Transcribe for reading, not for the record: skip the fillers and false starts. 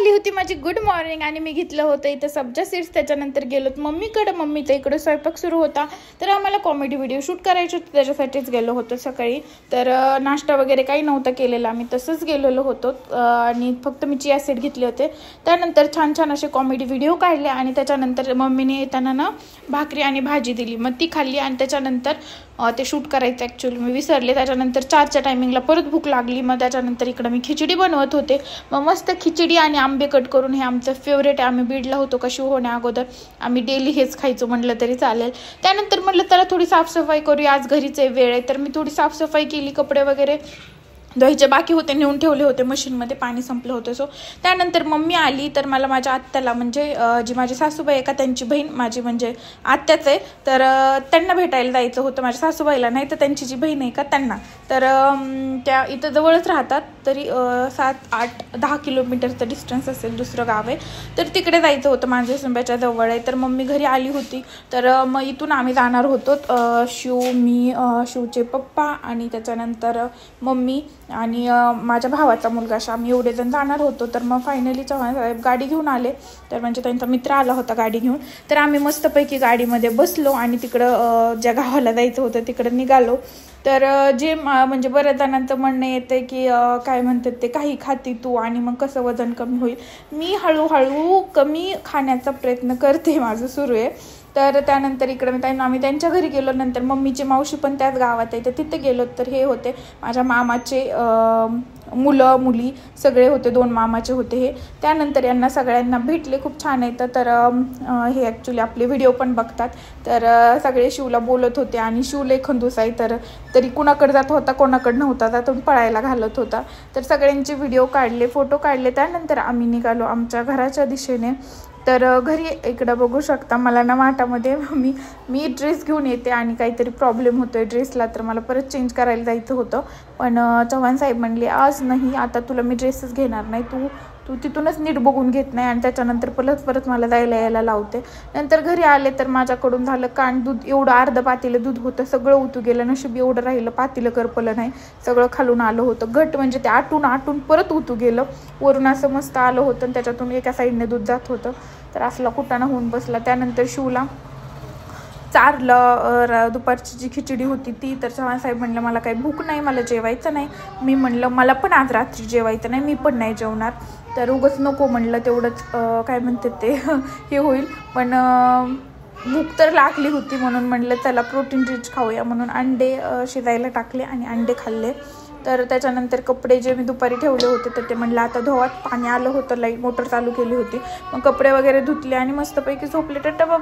झाली होती माझी गुड मॉर्निंग आणि मी घेतलं होतं इथं सब्जा सीड्स. त्याच्यानंतर गेलो मम्मीकडे. मम्मीचा इकडे स्वयंपाक सुरू होता तर आम्हाला कॉमेडी व्हिडिओ शूट करायचे होते त्याच्यासाठीच गेलो होतो सकाळी. तर नाश्ता वगैरे काही नव्हता केलेला, आम्ही तसंच गेलेलो होतो आणि फक्त मी चिया सीड घेतले होते. त्यानंतर छान छान असे कॉमेडी व्हिडिओ काढले आणि त्याच्यानंतर मम्मीने येताना ना भाकरी आणि भाजी दिली, मग ती खाल्ली आणि त्याच्यानंतर ते शूट करायचं ॲक्च्युअली मी विसरले. त्याच्यानंतर 4च्या टायमिंगला परत भूक लागली, मग त्याच्यानंतर इकडं मी खिचडी बनवत होते. मग मस्त खिचडी आणि आंबे कट करून, हे आमचं फेवरेट आहे. आम्ही बीडला होतो का शिव होण्या अगोदर आम्ही डेली हेच खायचो म्हटलं तरी चालेल. त्यानंतर म्हटलं त्याला थोडी साफसफाई करूया, आज घरीच आहे वेळ आहे. तर मी थोडी साफसफाई केली, कपडे वगैरे धुवायचे बाकी होते नेऊन ठेवले होते मशीनमध्ये, पाणी संपलं होतं. सो त्यानंतर मम्मी आली तर मला माझ्या आत्याला म्हणजे जी माझी सासूबाई आहे का त्यांची बहीण, माझी म्हणजे आत्याच आहे, तर त्यांना भेटायला जायचं होतं. माझ्या सासूबाईला नाही तर त्यांची जी बहीण आहे का त्यांना. तर त्या इथं जवळच राहतात, तरी 7-8-10 किलोमीटरचं डिस्टन्स असेल, दुसरं गाव आहे. तर तिकडे जायचं होतं, माझ्या सुंब्याच्या जवळ आहे. तर मम्मी घरी आली होती, तर मग इथून आम्ही जाणार होतो. शिव, मी, शिवचे पप्पा आणि त्याच्यानंतर मम्मी आणि माझ्या भावाचा मुलगा अशा आम्ही एवढे जण जाणार होतो. तर मग फायनली चव्हाण साहेब गाडी घेऊन आले, तर म्हणजे त्यांचा मित्र आला होता गाडी घेऊन. तर आम्ही मस्तपैकी गाडीमध्ये बसलो आणि तिकडं ज्या गावाला जायचं होतं तिकडं निघालो. तर जे म्हणजे बऱ्याच जणांचं म्हणणं येते की काय म्हणतात ते, काही खाती तू आणि मग कसं वजन कमी होईल. मी हळूहळू कमी खाण्याचा प्रयत्न करते, माझं सुरू आहे. तर त्यानंतर इकडं आम्ही त्यांच्या घरी गेलो. नंतर मम्मीची मावशी पण त्याच गावात आहे, तर तिथे गेलो. तर हे होते माझ्या मामाचे मुलं मुली सगळे होते, 2 मामाचे होते हे. त्यानंतर यांना सगळ्यांना भेटले, खूप छान येतं. तर हे ॲक्च्युली आपले व्हिडिओ पण बघतात. तर सगळे शिवला बोलत होते आणि शिवले खंदूस आहे, तर तरी कुणाकडे जात होता कोणाकडे नव्हता, त्यातून पळायला घालत होता. तर सगळ्यांचे व्हिडिओ काढले, फोटो काढले. त्यानंतर आम्ही निघालो आमच्या घराच्या दिशेने. तर घरी इकडं बघू शकता मला ना वाटामध्ये मी ड्रेस घेऊन येते आणि काहीतरी प्रॉब्लेम होतो आहे ड्रेसला, तर मला परत चेंज करायला जायचं होतं. पण चव्हाण साहेब म्हणले आज नाही, आता तुला मी ड्रेसच घेणार नाही, तू तिथूनच नीट बघून घेत नाही आणि त्याच्यानंतर परत मला जायला यायला लावते. नंतर घरी आले तर माझ्याकडून झालं कांड दूध, एवढं अर्ध पातेलं दूध होतं, सगळं उतू गेलं. नशीब एवढं राहिलं, पातेलं करपलं नाही, सगळं खालून आलं होतं घट, म्हणजे ते आटून परत उतू गेलं. वरून असं मस्त आलं होतं आणि त्याच्यातून एका साईडने दूध जात होतं. तर असला कुटाणा होऊन बसला. त्यानंतर शिवला चारलं दुपारची जी खिचडी होती ती. तर चव्हाण साहेब म्हणलं मला काही भूक नाही, मला जेवायचं नाही. मी म्हणलं मला पण आज रात्री जेवायचं नाही, मी पण नाही जेवणार. तर उगाच नको म्हणलं, तेवढंच काय म्हणतात ते हे होईल. पण भूक तर लागली होती म्हणून म्हणलं चला प्रोटीन रिच खाऊया, म्हणून अंडे शिजायला टाकले आणि अंडे खाल्ले. तर त्याच्यानंतर कपडे जे मी दुपारी ठेवले होते तर ते म्हणलं आता धुवात, पाणी आलं होतं, लाईट मोटर चालू केली होती, मग कपडे वगैरे धुतले आणि मस्तपैकी झोपले. टाटा बाबा.